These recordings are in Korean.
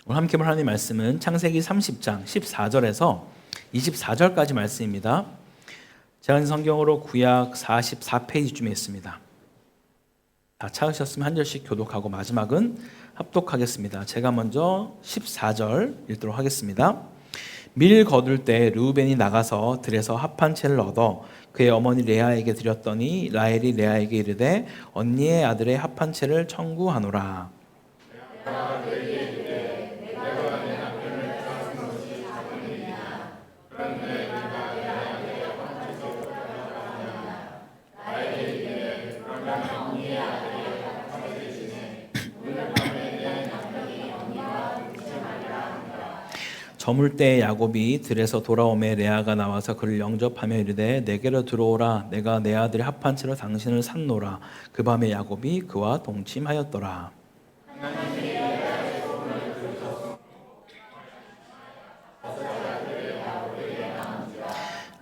오늘 함께 볼 하나님의 말씀은 창세기 30장 14절에서 24절까지 말씀입니다. 제가 성경으로 구약 44페이지쯤에 있습니다. 다 찾으셨으면 한 절씩 교독하고 마지막은 합독하겠습니다. 제가 먼저 14절 읽도록 하겠습니다. 밀 거둘 때 르우벤이 나가서 들에서 합한 채를 얻어 그의 어머니 레아에게 드렸더니 라헬이 레아에게 이르되 언니의 아들의 합한 채를 청구하노라. 저물 때 야곱이 들에서 돌아오매 레아가 나와서 그를 영접하며 이르되 내게로 들어오라. 내가 내 아들의 합한 채로 당신을 샀노라. 그 밤에 야곱이 그와 동침하였더라.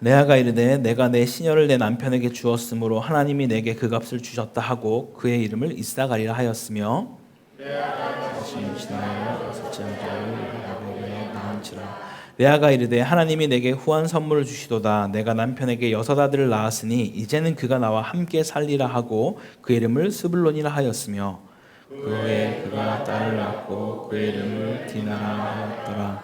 레아가 이르되 내가 내 시녀를 내 남편에게 주었으므로 하나님이 내게 그 값을 주셨다 하고 그의 이름을 이사가리라 하였으며 레아가 이르되 하나님이 내게 후한 선물을 주시도다. 내가 남편에게 6 아들을 낳았으니 이제는 그가 나와 함께 살리라 하고 그 이름을 스불론이라 하였으며 그 후에 그가 딸을 낳고 그 이름을 디나라 하였더라.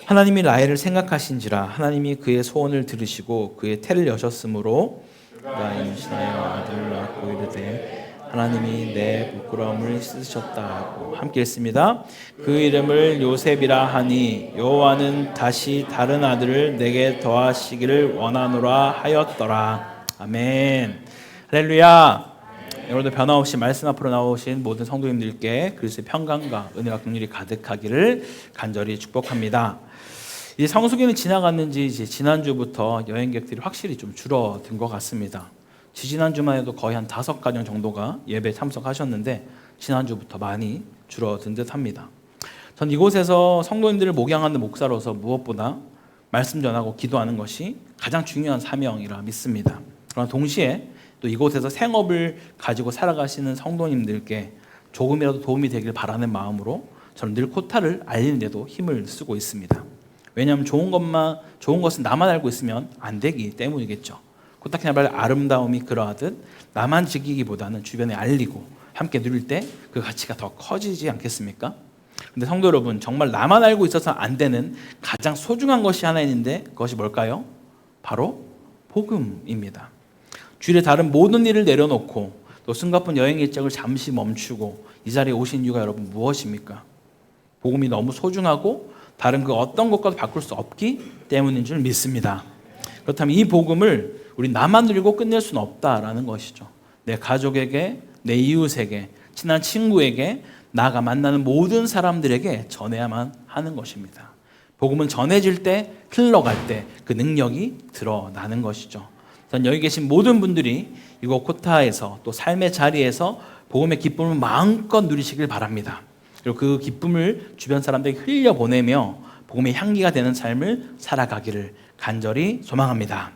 하나님이 라헬을 생각하신지라 하나님이 그의 소원을 들으시고 그의 태를 여셨으므로 그가 임신하여 아들을 낳고 이르되 하나님이 내 부끄러움을 씻으셨다 하고 함께 읽습니다. 그 이름을 요셉이라 하니 여호와는 다시 다른 아들을 내게 더하시기를 원하노라 하였더라. 아멘. 할렐루야. 여러분들 변함없이 말씀 앞으로 나오신 모든 성도님들께 그리스도의 평강과 은혜와 긍휼이 가득하기를 간절히 축복합니다. 이 성수기는 지나갔는지 이제 지난주부터 여행객들이 확실히 좀 줄어든 것 같습니다. 지난주만 해도 거의 한 5가정 정도가 예배에 참석하셨는데 지난주부터 많이 줄어든 듯 합니다. 전 이곳에서 성도님들을 목양하는 목사로서 무엇보다 말씀 전하고 기도하는 것이 가장 중요한 사명이라 믿습니다. 그러나 동시에 또 이곳에서 생업을 가지고 살아가시는 성도님들께 조금이라도 도움이 되길 바라는 마음으로 저는 늘 코타를 알리는 데도 힘을 쓰고 있습니다. 왜냐하면 좋은 것은 나만 알고 있으면 안 되기 때문이겠죠. 코타키나발의 아름다움이 그러하듯 나만 즐기기보다는 주변에 알리고 함께 누릴 때 그 가치가 더 커지지 않겠습니까? 근데 성도 여러분, 정말 나만 알고 있어서 안 되는 가장 소중한 것이 하나 있는데 그것이 뭘까요? 바로 복음입니다. 주일에 다른 모든 일을 내려놓고 또 숨가쁜 여행 일정을 잠시 멈추고 이 자리에 오신 이유가 여러분 무엇입니까? 복음이 너무 소중하고 다른 그 어떤 것과도 바꿀 수 없기 때문인 줄 믿습니다. 그렇다면 이 복음을 우리 나만 누리고 끝낼 수는 없다라는 것이죠. 내 가족에게, 내 이웃에게, 친한 친구에게, 나가 만나는 모든 사람들에게 전해야만 하는 것입니다. 복음은 전해질 때, 흘러갈 때 그 능력이 드러나는 것이죠. 전 여기 계신 모든 분들이 이곳 코타에서 또 삶의 자리에서 복음의 기쁨을 마음껏 누리시길 바랍니다. 그리고 그 기쁨을 주변 사람들에게 흘려보내며 복음의 향기가 되는 삶을 살아가기를 간절히 소망합니다.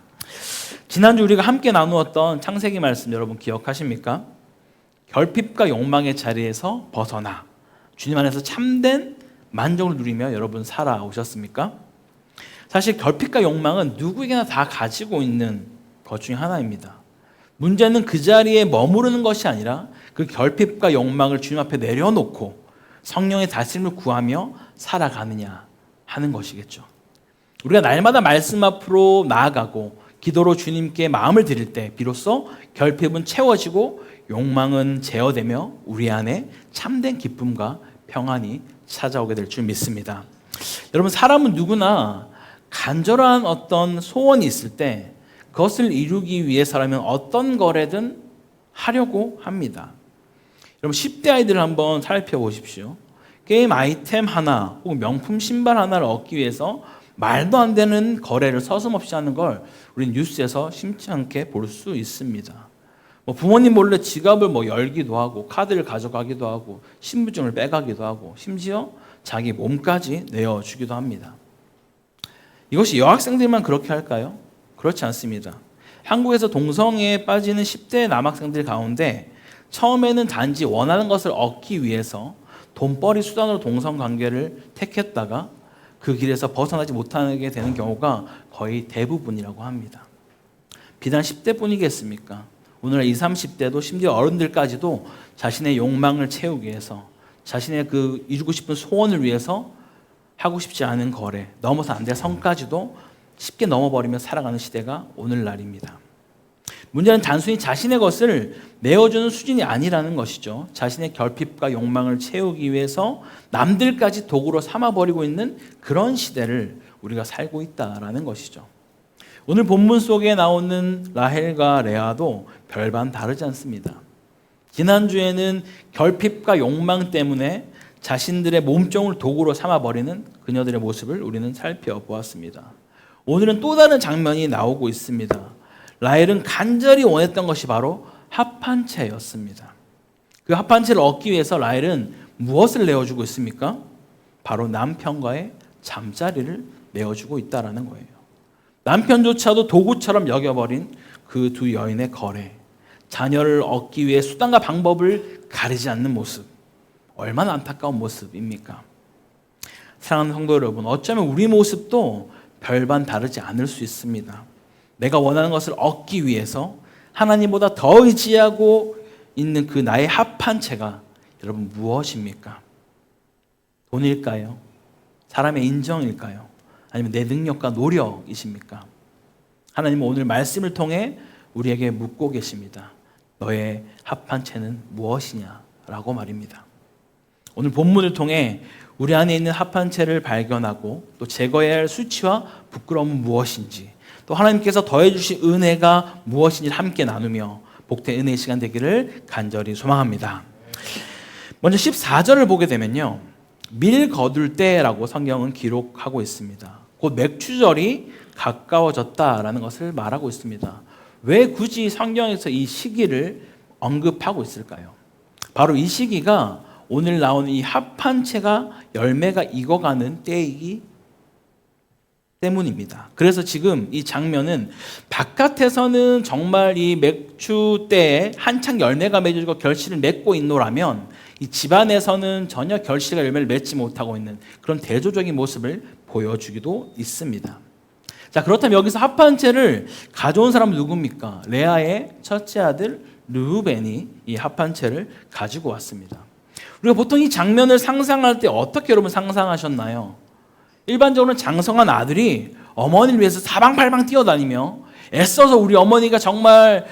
지난주 우리가 함께 나누었던 창세기 말씀 여러분 기억하십니까? 결핍과 욕망의 자리에서 벗어나 주님 안에서 참된 만족을 누리며 여러분 살아오셨습니까? 사실 결핍과 욕망은 누구에게나 다 가지고 있는 것 중에 하나입니다. 문제는 그 자리에 머무르는 것이 아니라 그 결핍과 욕망을 주님 앞에 내려놓고 성령의 다스림을 구하며 살아가느냐 하는 것이겠죠. 우리가 날마다 말씀 앞으로 나아가고 기도로 주님께 마음을 드릴 때 비로소 결핍은 채워지고 욕망은 제어되며 우리 안에 참된 기쁨과 평안이 찾아오게 될 줄 믿습니다. 여러분, 사람은 누구나 간절한 어떤 소원이 있을 때 그것을 이루기 위해서라면 어떤 거래든 하려고 합니다. 여러분, 10대 아이들을 한번 살펴보십시오. 게임 아이템 하나 혹은 명품 신발 하나를 얻기 위해서 말도 안 되는 거래를 서슴없이 하는 걸 우리는 뉴스에서 심치 않게 볼 수 있습니다. 부모님 몰래 지갑을 열기도 하고 카드를 가져가기도 하고 신분증을 빼가기도 하고 심지어 자기 몸까지 내어주기도 합니다. 이것이 여학생들만 그렇게 할까요? 그렇지 않습니다. 한국에서 동성애에 빠지는 10대 남학생들 가운데 처음에는 단지 원하는 것을 얻기 위해서 돈벌이 수단으로 동성관계를 택했다가 그 길에서 벗어나지 못하게 되는 경우가 거의 대부분이라고 합니다. 비단 10대뿐이겠습니까? 오늘날 20, 30대도 심지어 어른들까지도 자신의 욕망을 채우기 위해서 자신의 그 이루고 싶은 소원을 위해서 하고 싶지 않은 거래, 넘어서 안 될 성까지도 쉽게 넘어버리며 살아가는 시대가 오늘날입니다. 문제는 단순히 자신의 것을 내어주는 수준이 아니라는 것이죠. 자신의 결핍과 욕망을 채우기 위해서 남들까지 도구로 삼아버리고 있는 그런 시대를 우리가 살고 있다라는 것이죠. 오늘 본문 속에 나오는 라헬과 레아도 별반 다르지 않습니다. 지난주에는 결핍과 욕망 때문에 자신들의 몸종을 도구로 삼아버리는 그녀들의 모습을 우리는 살펴보았습니다. 오늘은 또 다른 장면이 나오고 있습니다. 라헬은 간절히 원했던 것이 바로 합한채였습니다. 그 합한채를 얻기 위해서 라헬은 무엇을 내어주고 있습니까? 바로 남편과의 잠자리를 내어주고 있다는 거예요. 남편조차도 도구처럼 여겨버린 그 두 여인의 거래, 자녀를 얻기 위해 수단과 방법을 가리지 않는 모습, 얼마나 안타까운 모습입니까? 사랑하는 성도 여러분, 어쩌면 우리 모습도 별반 다르지 않을 수 있습니다. 내가 원하는 것을 얻기 위해서 하나님보다 더 의지하고 있는 그 나의 합한채가 여러분 무엇입니까? 돈일까요? 사람의 인정일까요? 아니면 내 능력과 노력이십니까? 하나님은 오늘 말씀을 통해 우리에게 묻고 계십니다. 너의 합한채는 무엇이냐라고 말입니다. 오늘 본문을 통해 우리 안에 있는 합한채를 발견하고 또 제거해야 할 수치와 부끄러움은 무엇인지, 또 하나님께서 더해 주신 은혜가 무엇인지를 함께 나누며 복된 은혜의 시간 되기를 간절히 소망합니다. 먼저 14절을 보게 되면요, 밀 거둘 때라고 성경은 기록하고 있습니다. 곧 맥추절이 가까워졌다라는 것을 말하고 있습니다. 왜 굳이 성경에서 이 시기를 언급하고 있을까요? 바로 이 시기가 오늘 나오는 이 합한채가 열매가 익어가는 때이기 때문입니다. 그래서 지금 이 장면은 바깥에서는 정말 이 맥추 때에 한창 열매가 맺어지고 결실을 맺고 있노라면 이 집안에서는 전혀 결실과 열매를 맺지 못하고 있는 그런 대조적인 모습을 보여주기도 있습니다. 자, 그렇다면 여기서 합한채를 가져온 사람은 누굽니까? 레아의 첫째 아들 르우벤이 이 합한채를 가지고 왔습니다. 우리가 보통 이 장면을 상상할 때 어떻게 여러분 상상하셨나요? 일반적으로는 장성한 아들이 어머니를 위해서 사방팔방 뛰어다니며 애써서 우리 어머니가 정말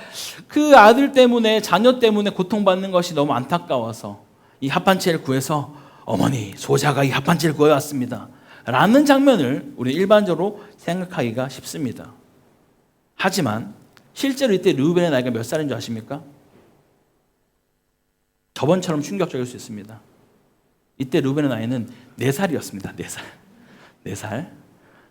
그 아들 때문에, 자녀 때문에 고통받는 것이 너무 안타까워서 이 합한채를 구해서 어머니, 소자가 이 합한채를 구해왔습니다 라는 장면을 우리 일반적으로 생각하기가 쉽습니다. 하지만 실제로 이때 르우벤의 나이가 몇 살인 줄 아십니까? 저번처럼 충격적일 수 있습니다. 이때 르우벤의 나이는 4살이었습니다. 4살.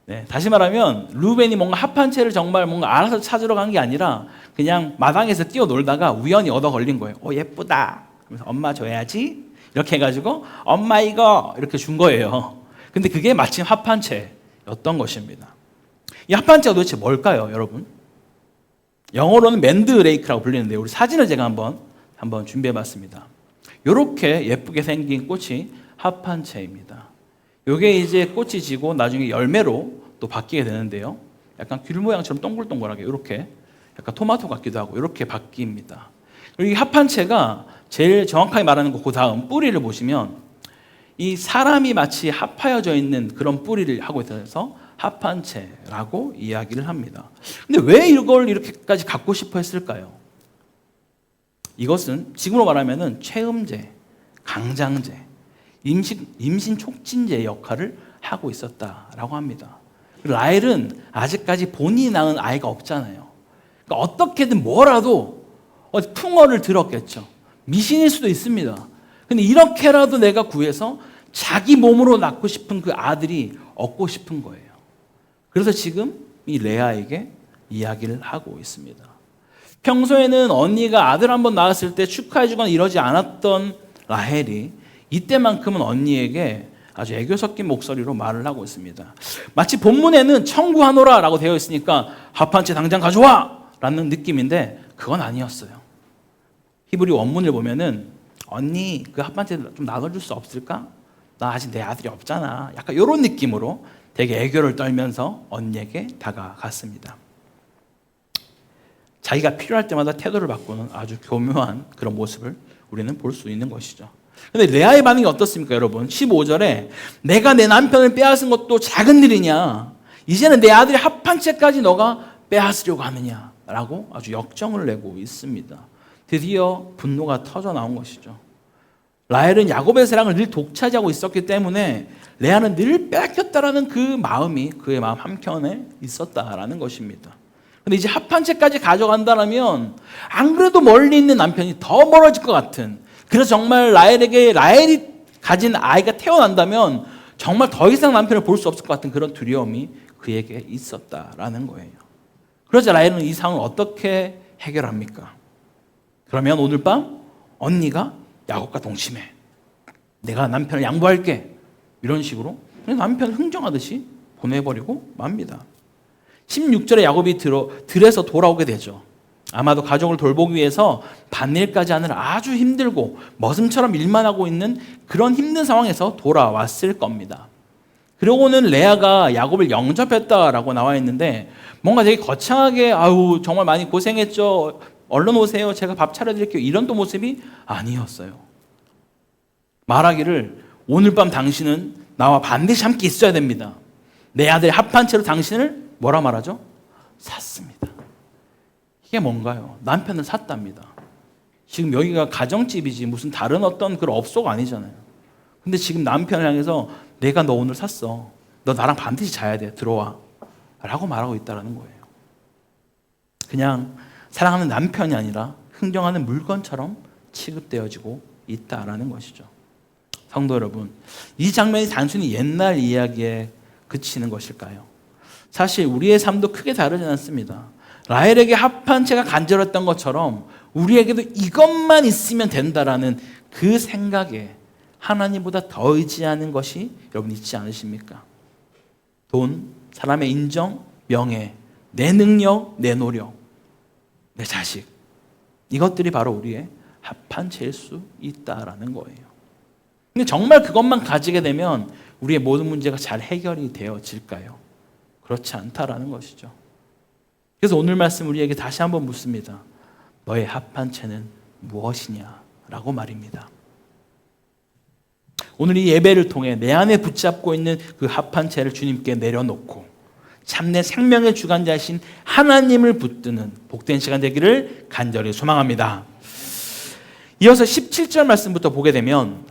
네, 다시 말하면 르우벤이 뭔가 합한채를 정말 뭔가 알아서 찾으러 간 게 아니라 그냥 마당에서 뛰어놀다가 우연히 얻어 걸린 거예요. 예쁘다. 그래서 엄마 줘야지. 이렇게 해가지고 엄마 이거 이렇게 준 거예요. 근데 그게 마침 합한채였던 것입니다. 이 합한채가 도대체 뭘까요, 여러분? 영어로는 맨드레이크라고 불리는데 우리 사진을 제가 한번 준비해봤습니다. 이렇게 예쁘게 생긴 꽃이 합한채입니다. 이게 이제 꽃이 지고 나중에 열매로 또 바뀌게 되는데요. 약간 귤 모양처럼 동글동글하게 이렇게 약간 토마토 같기도 하고 이렇게 바뀝니다. 그리고 이 합한채가 제일 정확하게 말하는 거 그 다음 뿌리를 보시면 이 사람이 마치 합하여져 있는 그런 뿌리를 하고 있어서 합한채라고 이야기를 합니다. 근데 왜 이걸 이렇게까지 갖고 싶어 했을까요? 이것은 지금으로 말하면 최음제, 강장제, 임신 촉진제의 역할을 하고 있었다라고 합니다. 라헬은 아직까지 본인이 낳은 아이가 없잖아요. 그러니까 어떻게든 뭐라도 풍어를 들었겠죠. 미신일 수도 있습니다. 근데 이렇게라도 내가 구해서 자기 몸으로 낳고 싶은 그 아들이 얻고 싶은 거예요. 그래서 지금 이 레아에게 이야기를 하고 있습니다. 평소에는 언니가 아들 한번 낳았을 때 축하해주거나 이러지 않았던 라헬이 이때만큼은 언니에게 아주 애교 섞인 목소리로 말을 하고 있습니다. 마치 본문에는 청구하노라 라고 되어 있으니까 합한채 당장 가져와! 라는 느낌인데 그건 아니었어요. 히브리 원문을 보면은 언니 그 합판체 좀 나눠줄 수 없을까? 나 아직 내 아들이 없잖아. 약간 이런 느낌으로 되게 애교를 떨면서 언니에게 다가갔습니다. 자기가 필요할 때마다 태도를 바꾸는 아주 교묘한 그런 모습을 우리는 볼 수 있는 것이죠. 근데 레아의 반응이 어떻습니까, 여러분? 15절에 내가 내 남편을 빼앗은 것도 작은 일이냐? 이제는 내 아들의 합판체까지 너가 빼앗으려고 하느냐? 라고 아주 역정을 내고 있습니다. 드디어 분노가 터져 나온 것이죠. 라헬은 야곱의 사랑을 늘 독차지하고 있었기 때문에 레아는 늘 뺏겼다라는 그 마음이 그의 마음 한켠에 있었다라는 것입니다. 근데 이제 합판체까지 가져간다면 안 그래도 멀리 있는 남편이 더 멀어질 것 같은, 그래서 정말 라헬이 가진 아이가 태어난다면 정말 더 이상 남편을 볼 수 없을 것 같은 그런 두려움이 그에게 있었다라는 거예요. 그러자 라헬은 이 상황을 어떻게 해결합니까? 그러면 오늘 밤 언니가 야곱과 동침해. 내가 남편을 양보할게. 이런 식으로 남편을 흥정하듯이 보내버리고 맙니다. 16절에 야곱이 들에서 돌아오게 되죠. 아마도 가족을 돌보기 위해서 밭일까지 하느라 아주 힘들고 머슴처럼 일만 하고 있는 그런 힘든 상황에서 돌아왔을 겁니다. 그러고는 레아가 야곱을 영접했다라고 나와 있는데 뭔가 되게 거창하게 아유 정말 많이 고생했죠. 얼른 오세요. 제가 밥 차려드릴게요. 이런 또 모습이 아니었어요. 말하기를 오늘 밤 당신은 나와 반드시 함께 있어야 됩니다. 내 아들의 합판체로 당신을 뭐라 말하죠? 샀습니다. 이게 뭔가요? 남편을 샀답니다. 지금 여기가 가정집이지 무슨 다른 어떤 그런 업소가 아니잖아요. 근데 지금 남편을 향해서 내가 너 오늘 샀어. 너 나랑 반드시 자야 돼. 들어와. 라고 말하고 있다는 거예요. 그냥 사랑하는 남편이 아니라 흥정하는 물건처럼 취급되어지고 있다라는 것이죠. 성도 여러분, 이 장면이 단순히 옛날 이야기에 그치는 것일까요? 사실 우리의 삶도 크게 다르지 않습니다. 라헬에게 합판체가 간절했던 것처럼 우리에게도 이것만 있으면 된다라는 그 생각에 하나님보다 더 의지하는 것이 여러분 있지 않으십니까? 돈, 사람의 인정, 명예, 내 능력, 내 노력, 내 자식, 이것들이 바로 우리의 합판체일 수 있다라는 거예요. 근데 정말 그것만 가지게 되면 우리의 모든 문제가 잘 해결이 되어질까요? 그렇지 않다라는 것이죠. 그래서 오늘 말씀 우리에게 다시 한번 묻습니다. 너의 합판체는 무엇이냐라고 말입니다. 오늘 이 예배를 통해 내 안에 붙잡고 있는 그 합판체를 주님께 내려놓고 참내 생명의 주관자이신 하나님을 붙드는 복된 시간 되기를 간절히 소망합니다. 이어서 17절 말씀부터 보게 되면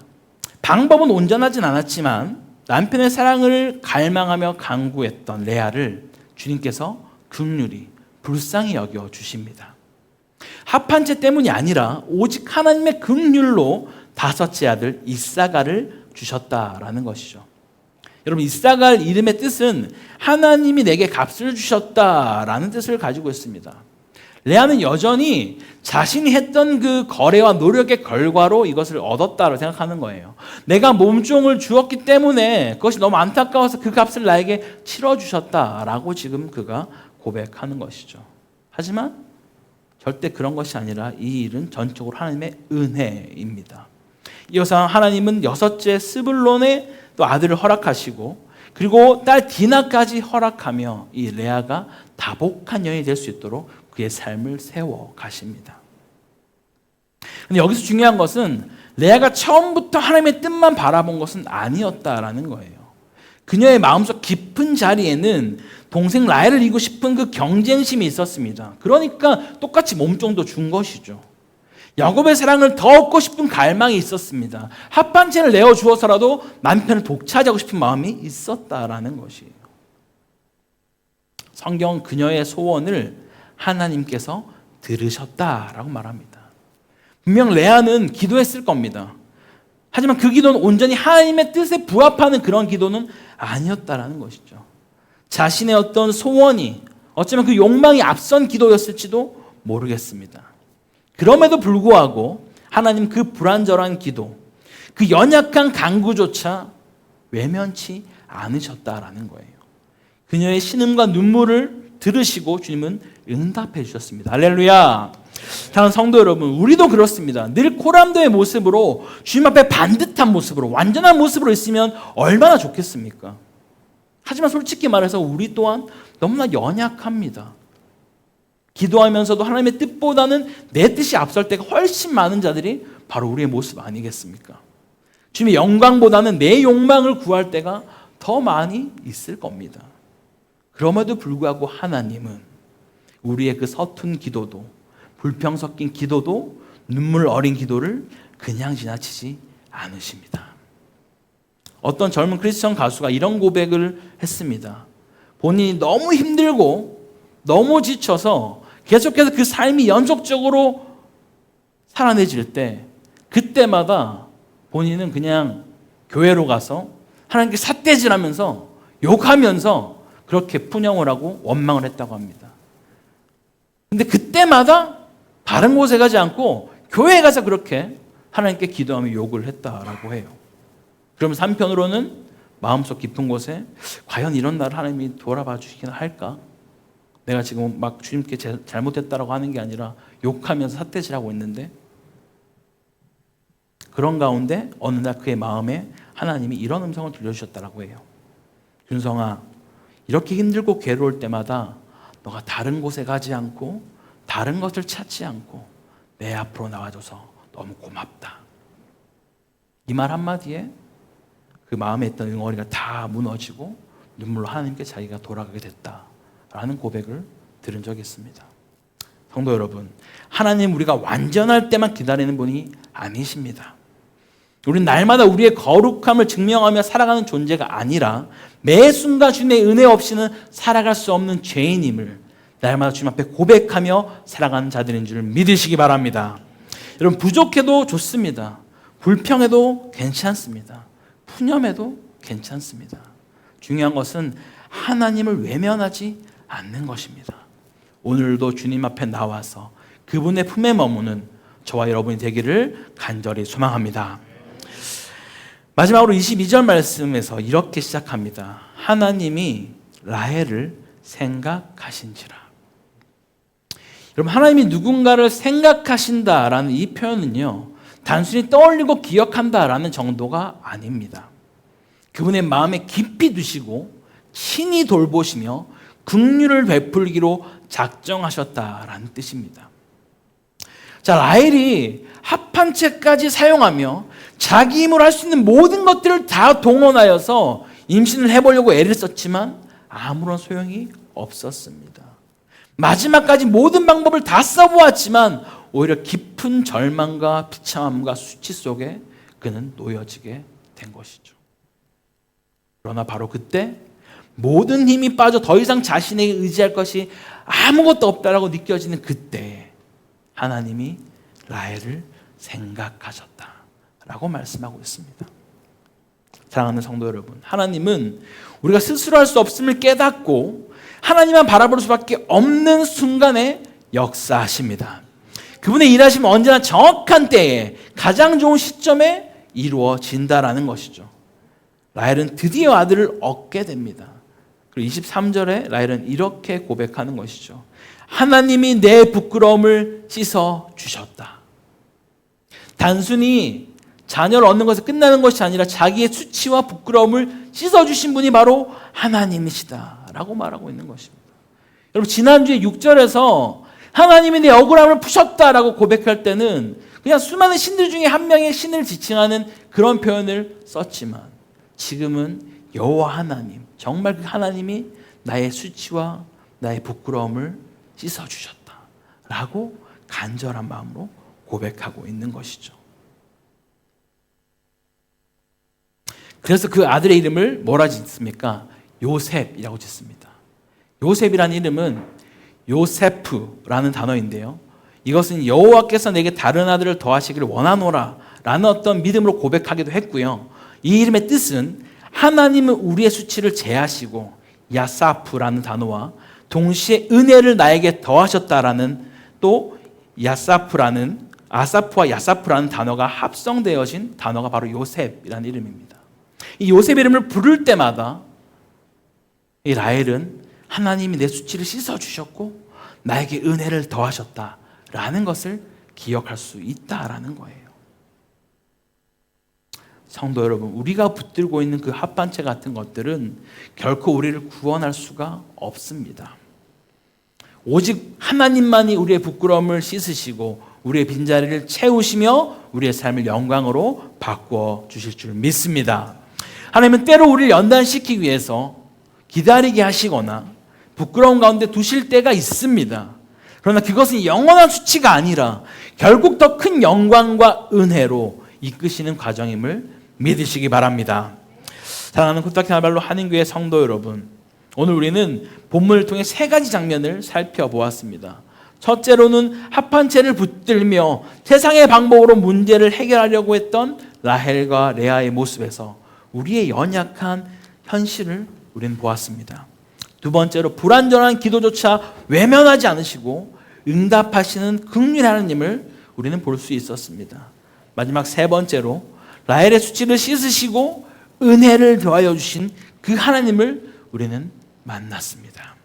방법은 온전하진 않았지만 남편의 사랑을 갈망하며 간구했던 레아를 주님께서 긍휼히 불쌍히 여겨 주십니다. 합판체 때문이 아니라 오직 하나님의 긍휼로 다섯째 아들 이사가를 주셨다라는 것이죠. 여러분, 이사갈 이름의 뜻은 하나님이 내게 값을 주셨다라는 뜻을 가지고 있습니다. 레아는 여전히 자신이 했던 그 거래와 노력의 결과로 이것을 얻었다고 생각하는 거예요. 내가 몸종을 주었기 때문에 그것이 너무 안타까워서 그 값을 나에게 치러주셨다라고 지금 그가 고백하는 것이죠. 하지만 절대 그런 것이 아니라 이 일은 전적으로 하나님의 은혜입니다. 이어서 하나님은 여섯째 스불론의 또 아들을 허락하시고 그리고 딸 디나까지 허락하며 이 레아가 다복한 여인이 될 수 있도록 그의 삶을 세워 가십니다. 근데 여기서 중요한 것은 레아가 처음부터 하나님의 뜻만 바라본 것은 아니었다라는 거예요. 그녀의 마음속 깊은 자리에는 동생 라헬을 이기고 싶은 그 경쟁심이 있었습니다. 그러니까 똑같이 몸종도 준 것이죠. 야곱의 사랑을 더 얻고 싶은 갈망이 있었습니다. 합판체를 내어주어서라도 남편을 독차지하고 싶은 마음이 있었다라는 것이에요. 성경은 그녀의 소원을 하나님께서 들으셨다라고 말합니다. 분명 레아는 기도했을 겁니다. 하지만 그 기도는 온전히 하나님의 뜻에 부합하는 그런 기도는 아니었다라는 것이죠. 자신의 어떤 소원이 어쩌면 그 욕망이 앞선 기도였을지도 모르겠습니다. 그럼에도 불구하고 하나님 그 불완전한 기도, 그 연약한 간구조차 외면치 않으셨다라는 거예요. 그녀의 신음과 눈물을 들으시고 주님은 응답해 주셨습니다. 할렐루야. 사랑하는 성도 여러분, 우리도 그렇습니다. 늘 코람도의 모습으로 주님 앞에 반듯한 모습으로 완전한 모습으로 있으면 얼마나 좋겠습니까? 하지만 솔직히 말해서 우리 또한 너무나 연약합니다. 기도하면서도 하나님의 뜻보다는 내 뜻이 앞설 때가 훨씬 많은 자들이 바로 우리의 모습 아니겠습니까? 주님의 영광보다는 내 욕망을 구할 때가 더 많이 있을 겁니다. 그럼에도 불구하고 하나님은 우리의 그 서툰 기도도, 불평 섞인 기도도, 눈물 어린 기도를 그냥 지나치지 않으십니다. 어떤 젊은 크리스천 가수가 이런 고백을 했습니다. 본인이 너무 힘들고 너무 지쳐서 계속해서 그 삶이 연속적으로 살아내질 때, 그때마다 본인은 그냥 교회로 가서 하나님께 삿대질하면서 욕하면서 그렇게 푸념을 하고 원망을 했다고 합니다. 근데 그때마다 다른 곳에 가지 않고 교회에 가서 그렇게 하나님께 기도하며 욕을 했다라고 해요. 그러면서 한편으로는 마음속 깊은 곳에 과연 이런 나를 하나님이 돌아봐 주시긴 할까? 내가 지금 막 주님께 잘못했다라고 하는 게 아니라 욕하면서 삿대질하고 있는데, 그런 가운데 어느 날 그의 마음에 하나님이 이런 음성을 들려주셨다라고 해요. 준성아, 이렇게 힘들고 괴로울 때마다 너가 다른 곳에 가지 않고 다른 것을 찾지 않고 내 앞으로 나와줘서 너무 고맙다. 이 말 한마디에 그 마음에 있던 응어리가 다 무너지고 눈물로 하나님께 자기가 돌아가게 됐다라는 고백을 들은 적이 있습니다. 성도 여러분, 하나님 우리가 완전할 때만 기다리는 분이 아니십니다. 우리는 날마다 우리의 거룩함을 증명하며 살아가는 존재가 아니라 매 순간 주님의 은혜 없이는 살아갈 수 없는 죄인임을 날마다 주님 앞에 고백하며 살아가는 자들인 줄 믿으시기 바랍니다. 여러분, 부족해도 좋습니다. 불평해도 괜찮습니다. 푸념해도 괜찮습니다. 중요한 것은 하나님을 외면하지 않는 것입니다. 오늘도 주님 앞에 나와서 그분의 품에 머무는 저와 여러분이 되기를 간절히 소망합니다. 마지막으로 22절 말씀에서 이렇게 시작합니다. 하나님이 라헬을 생각하신지라. 여러분, 하나님이 누군가를 생각하신다라는 이 표현은요, 단순히 떠올리고 기억한다라는 정도가 아닙니다. 그분의 마음에 깊이 두시고 친히 돌보시며 긍휼을 베풀기로 작정하셨다라는 뜻입니다. 자, 라헬이 합한 채까지 사용하며 자기 힘으로 할 수 있는 모든 것들을 다 동원하여서 임신을 해보려고 애를 썼지만 아무런 소용이 없었습니다. 마지막까지 모든 방법을 다 써보았지만 오히려 깊은 절망과 비참함과 수치 속에 그는 놓여지게 된 것이죠. 그러나 바로 그때 모든 힘이 빠져 더 이상 자신에게 의지할 것이 아무것도 없다라고 느껴지는 그때 하나님이 라헬을 생각하셨다라고 말씀하고 있습니다. 사랑하는 성도 여러분, 하나님은 우리가 스스로 할 수 없음을 깨닫고 하나님만 바라볼 수밖에 없는 순간에 역사하십니다. 그분의 일하심은 언제나 정확한 때에 가장 좋은 시점에 이루어진다라는 것이죠. 라헬은 드디어 아들을 얻게 됩니다. 그리고 23절에 라헬은 이렇게 고백하는 것이죠. 하나님이 내 부끄러움을 씻어 주셨다. 단순히 자녀를 얻는 것에 끝나는 것이 아니라 자기의 수치와 부끄러움을 씻어주신 분이 바로 하나님이시다라고 말하고 있는 것입니다. 여러분, 지난주에 6절에서 하나님이 내 억울함을 푸셨다라고 고백할 때는 그냥 수많은 신들 중에 한 명의 신을 지칭하는 그런 표현을 썼지만, 지금은 여호와 하나님, 정말 그 하나님이 나의 수치와 나의 부끄러움을 씻어주셨다라고 간절한 마음으로 고백하고 있는 것이죠. 그래서 그 아들의 이름을 뭐라 짓습니까? 요셉이라고 짓습니다. 요셉이라는 이름은 요세프라는 단어인데요, 이것은 여호와께서 내게 다른 아들을 더하시기를 원하노라 라는 어떤 믿음으로 고백하기도 했고요, 이 이름의 뜻은 하나님은 우리의 수치를 제하시고 야사프라는 단어와 동시에 은혜를 나에게 더하셨다라는, 또 야사프라는, 아사프와 야사프라는 단어가 합성되어진 단어가 바로 요셉이라는 이름입니다. 이 요셉 이름을 부를 때마다 이 라헬은 하나님이 내 수치를 씻어주셨고 나에게 은혜를 더하셨다라는 것을 기억할 수 있다라는 거예요. 성도 여러분, 우리가 붙들고 있는 그 합판체 같은 것들은 결코 우리를 구원할 수가 없습니다. 오직 하나님만이 우리의 부끄러움을 씻으시고 우리의 빈자리를 채우시며 우리의 삶을 영광으로 바꾸어 주실 줄 믿습니다. 하나님은 때로 우리를 연단시키기 위해서 기다리게 하시거나 부끄러운 가운데 두실 때가 있습니다. 그러나 그것은 영원한 수치가 아니라 결국 더 큰 영광과 은혜로 이끄시는 과정임을 믿으시기 바랍니다. 사랑하는 코타키나발루 한인교회 성도 여러분, 오늘 우리는 본문을 통해 세 가지 장면을 살펴보았습니다. 첫째로는 합판체를 붙들며 세상의 방법으로 문제를 해결하려고 했던 라헬과 레아의 모습에서 우리의 연약한 현실을 우리는 보았습니다. 두 번째로 불완전한 기도조차 외면하지 않으시고 응답하시는 긍휼의 하나님을 우리는 볼 수 있었습니다. 마지막 세 번째로 라헬의 수치를 씻으시고 은혜를 더하여 주신 그 하나님을 우리는 만났습니다.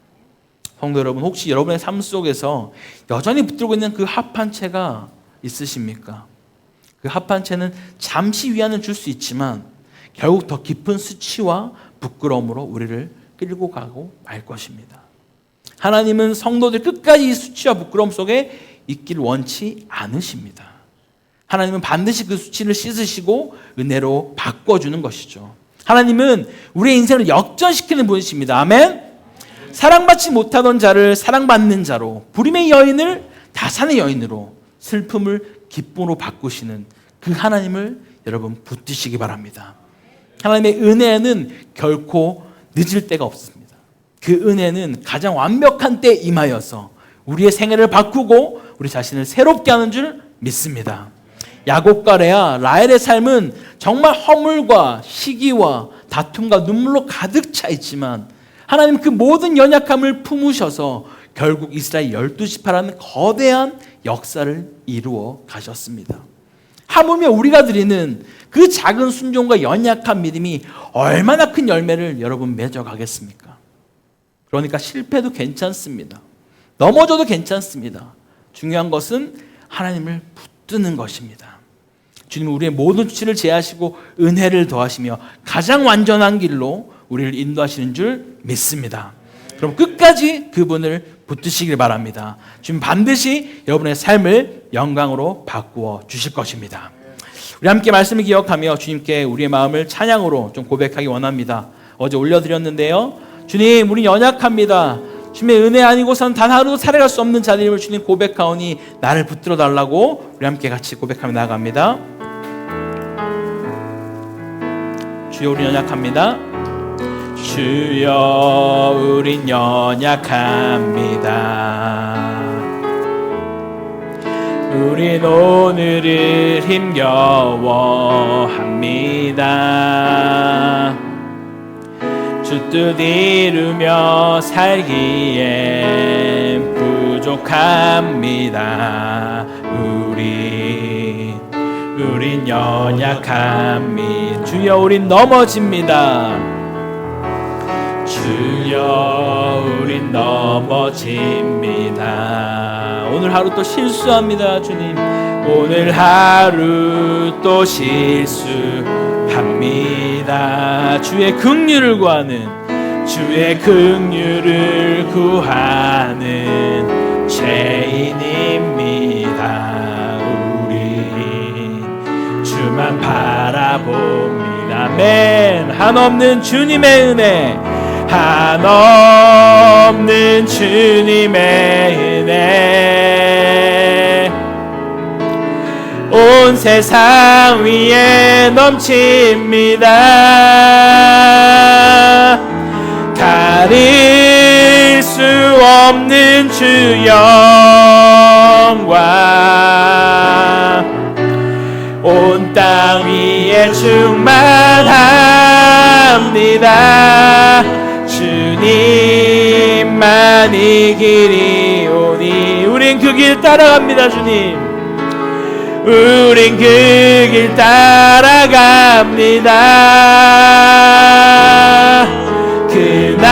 성도 여러분, 혹시 여러분의 삶 속에서 여전히 붙들고 있는 그 합판체가 있으십니까? 그 합판체는 잠시 위안을 줄 수 있지만 결국 더 깊은 수치와 부끄러움으로 우리를 끌고 가고 말 것입니다. 하나님은 성도들 끝까지 이 수치와 부끄러움 속에 있기를 원치 않으십니다. 하나님은 반드시 그 수치를 씻으시고 은혜로 바꿔주는 것이죠. 하나님은 우리의 인생을 역전시키는 분이십니다. 아멘. 사랑받지 못하던 자를 사랑받는 자로, 불임의 여인을 다산의 여인으로, 슬픔을 기쁨으로 바꾸시는 그 하나님을 여러분 붙드시기 바랍니다. 하나님의 은혜는 결코 늦을 때가 없습니다. 그 은혜는 가장 완벽한 때에 임하여서 우리의 생애를 바꾸고 우리 자신을 새롭게 하는 줄 믿습니다. 야곱과 레아, 라헬의 삶은 정말 허물과 시기와 다툼과 눈물로 가득 차 있지만 하나님 그 모든 연약함을 품으셔서 결국 이스라엘 12지파라는 거대한 역사를 이루어 가셨습니다. 하물며 우리가 드리는 그 작은 순종과 연약한 믿음이 얼마나 큰 열매를 여러분 맺어가겠습니까? 그러니까 실패도 괜찮습니다. 넘어져도 괜찮습니다. 중요한 것은 하나님을 붙드는 것입니다. 주님은 우리의 모든 수치를 제하시고 은혜를 더하시며 가장 완전한 길로 우리를 인도하시는 줄 믿습니다. 그럼 끝까지 그분을 붙드시길 바랍니다. 주님 반드시 여러분의 삶을 영광으로 바꾸어 주실 것입니다. 우리 함께 말씀을 기억하며 주님께 우리의 마음을 찬양으로 좀 고백하기 원합니다. 어제 올려드렸는데요. 주님, 우리 연약합니다. 주님의 은혜 아니고선 단 하루도 살아갈 수 없는 자들임을 주님 고백하오니 나를 붙들어 달라고 우리 함께 같이 고백하며 나아갑니다. 주여, 우리 연약합니다. 주여, 우린 연약합니다. 우린 오늘을 힘겨워합니다. 주 뜻 이루며 살기엔 부족합니다. 우린 연약합니다. 주여, 우린 넘어집니다. 주여, 우린 넘어집니다. 오늘 하루 또 실수합니다. 주님, 오늘 하루 또 실수합니다. 주의 긍휼을 구하는, 주의 긍휼을 구하는 죄인입니다. 우린 주만 바라봅니다. 아멘. 한없는 주님의 은혜, 한없는 주님의 은혜, 온 세상 위에 넘칩니다. 가릴 수 없는 주 영광, 온 땅 위에 충만합니다. 주님만이 길이오니 우린 그 길 따라갑니다. 주님, 우린 그 길 따라갑니다. 그날의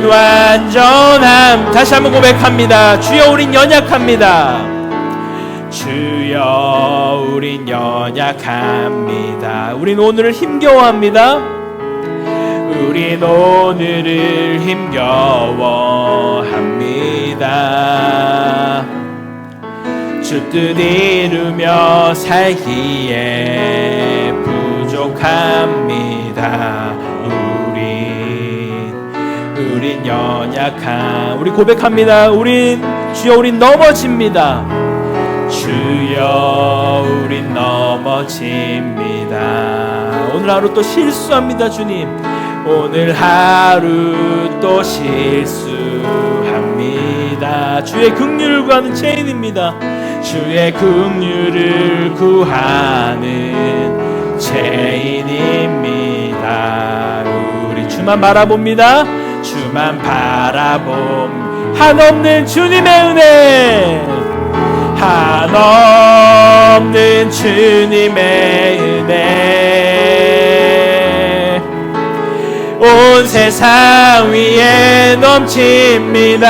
주는 완전함. 다시 한번 고백합니다. 주여 우린 연약합니다. 주여 우린 연약합니다. 우린 오늘을 힘겨워합니다. 우린 오늘을 힘겨워합니다. 주 뜻 이루며 살기에 부족합니다. 우린 연약함. 우리 고백합니다. 주여 우린 넘어집니다. 주여 우린 넘어집니다. 오늘 하루 또 실수합니다. 주님 오늘 하루 또 실수합니다. 주의 긍휼을 구하는 죄인입니다. 주의 긍휼을 구하는 죄인입니다. 우리 주만 바라봅니다. 주만 바라봄. 한없는 주님의 은혜, 한없는 주님의 은혜 온 세상 위에 넘칩니다.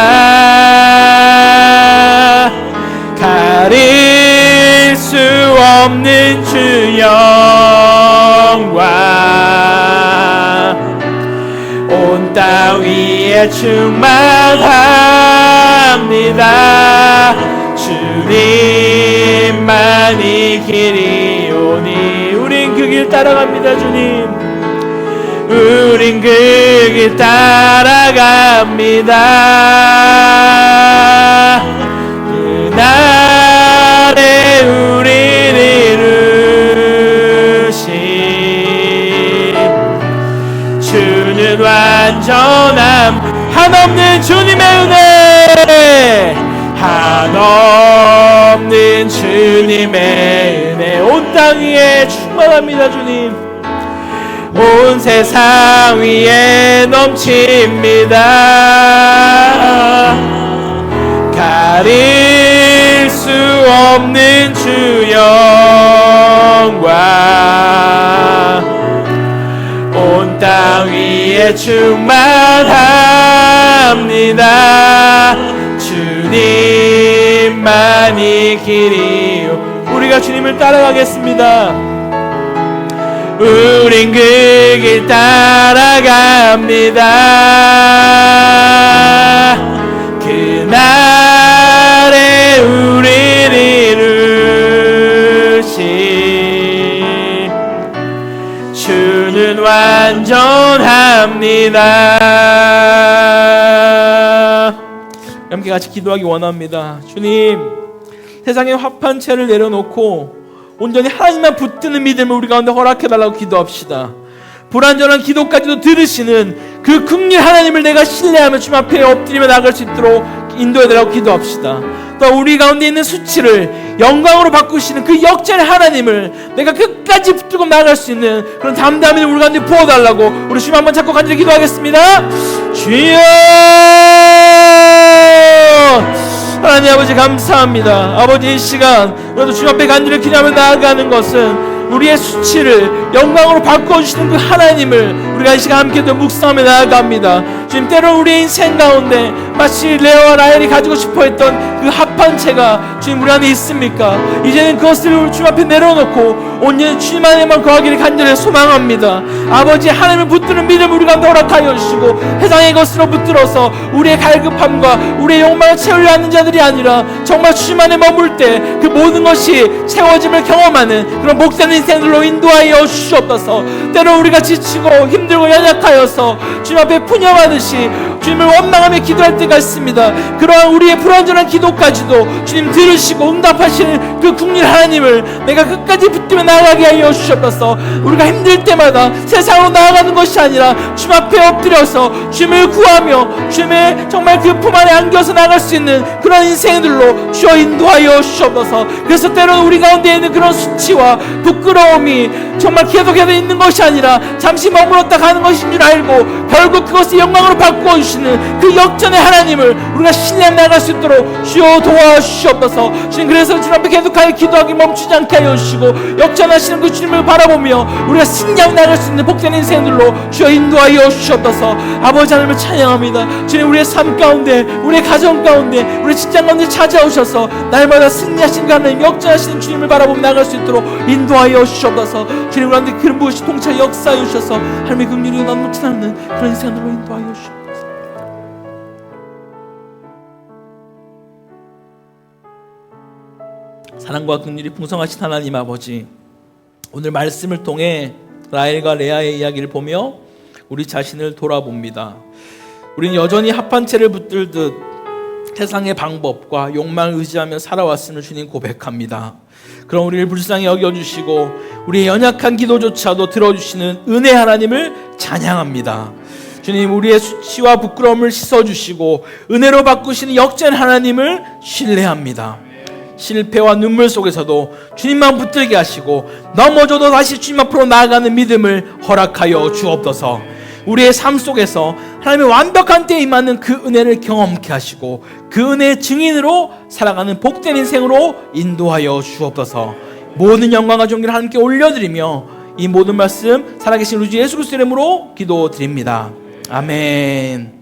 가릴 수 없는 주 영광 온 땅 위에 충만합니다. 주님만이 길이오니 우린 그 길 따라갑니다. 주님 우린 그 길 따라갑니다. 그날에 우리를 이루신 주는 완전함. 한없는 주님의 은혜, 한없는 주님의 은혜 온 땅 위에 충만합니다. 주님 온 세상 위에 넘칩니다. 가릴 수 없는 주 영광 온 땅 위에 충만합니다. 주님만이 길이요. 우리가 주님을 따라가겠습니다. 우린 그 길 따라갑니다. 그날에 우리를 이루신 주는 완전합니다. 함께 같이 기도하기 원합니다. 주님, 세상의 합한채를 내려놓고 온전히 하나님만 붙드는 믿음을 우리 가운데 허락해달라고 기도합시다. 불완전한 기도까지도 들으시는 그 긍휼 하나님을 내가 신뢰하며 주님 앞에 엎드리며 나갈 수 있도록 인도해달라고 기도합시다. 또 우리 가운데 있는 수치를 영광으로 바꾸시는 그 역전의 하나님을 내가 끝까지 붙들고 나갈 수 있는 그런 담대함을 우리 가운데 부어달라고 우리 주님 한번 잡고 간절히 기도하겠습니다. 주여! 하나님 아버지 감사합니다. 아버지 이 시간 우리도 주님 앞에 간절히 기도하며 나아가는 것은 우리의 수치를 영광으로 바꿔주시는 그 하나님을 우리가 이 시간 함께 또 묵상하며 나아갑니다. 주님 때로 우리의 인생 가운데 마치 레아와 라헬이 가지고 싶어했던 그 합한채가 주님 우리 안에 있습니까? 이제는 그것을 주님 앞에 내려놓고 온전히 주님 안에만 거하기를 간절히 소망합니다. 아버지 하나님을 붙드는 믿음을 우리 가운데 허락하여 주시고 세상의 것으로 붙들어서 우리의 갈급함과 우리의 욕망을 채우려 하는 자들이 아니라 정말 주님 안에 머물 때 그 모든 것이 채워짐을 경험하는 그런 복된 인생들로 인도하여 주시옵소서. 때로 우리가 지치고 힘들고 연약하여서 주님 앞에 푸념하듯이 주님을 원망하며 기도할 때가 있습니다. 그러한 우리의 불완전한 기도까지도 주님 들으시고 응답하시는 그 긍휼 하나님을 내가 끝까지 붙들며 나아가게 하여 주시옵소서. 우리가 힘들 때마다 세상으로 나아가는 것이 아니라 주님 앞에 엎드려서 주님을 구하며 주님의 정말 그 품 안에 안겨서 나갈 수 있는 그런 인생들로 주여 인도하여 주시옵소서. 그래서 때로는 우리 가운데 있는 그런 수치와 부끄러움이 정말 계속해서 있는 것이 아니라 잠시 머물렀다 가는 것인 줄 알고 결국 그것을 영광으로 바꾸어 주시는 그 역전의 하나님을 우리가 신뢰하며 나갈 수 있도록 주여 도와주시옵소서. 주님, 그래서 주님 앞에 계속하여 기도하기 멈추지 않게 하여 주시고 역전하시는 그 주님을 바라보며 우리가 승리하며 나갈 수 있는 복된 인생들로 주여 인도하여 주시옵소서. 아버지 하나님을 찬양합니다. 주님, 우리의 삶 가운데, 우리의 가정 가운데, 우리 직장 가운데 찾아오셔서 날마다 승리하신 그 하나님, 역전하시는 주님을 바라보며 나갈 수 있도록 인도하여 주시옵소서. 주님, 우리한테 그런 무엇이 통찰 역사하여 주셔서 하나님의 긍휼이 넘치지 않는 그런 인생으로 인도하여 주시옵소서. 사랑과 긍휼이 풍성하신 하나님 아버지, 오늘 말씀을 통해 라헬과 레아의 이야기를 보며 우리 자신을 돌아봅니다. 우리는 여전히 합한 채를 붙들듯 세상의 방법과 욕망을 의지하며 살아왔음을 주님 고백합니다. 그럼 우리를 불쌍히 여겨주시고 우리의 연약한 기도조차도 들어주시는 은혜 하나님을 찬양합니다. 주님, 우리의 수치와 부끄러움을 씻어주시고 은혜로 바꾸시는 역전 하나님을 신뢰합니다. 실패와 눈물 속에서도 주님만 붙들게 하시고 넘어져도 다시 주님 앞으로 나아가는 믿음을 허락하여 주옵소서. 우리의 삶 속에서 하나님의 완벽한 때에 임하는 그 은혜를 경험케 하시고 그 은혜의 증인으로 살아가는 복된 인생으로 인도하여 주옵소서. 모든 영광과 존귀를 하나님께 올려드리며 이 모든 말씀 살아계신 우리 주 예수 그리스도의 이름으로 기도드립니다. 아멘.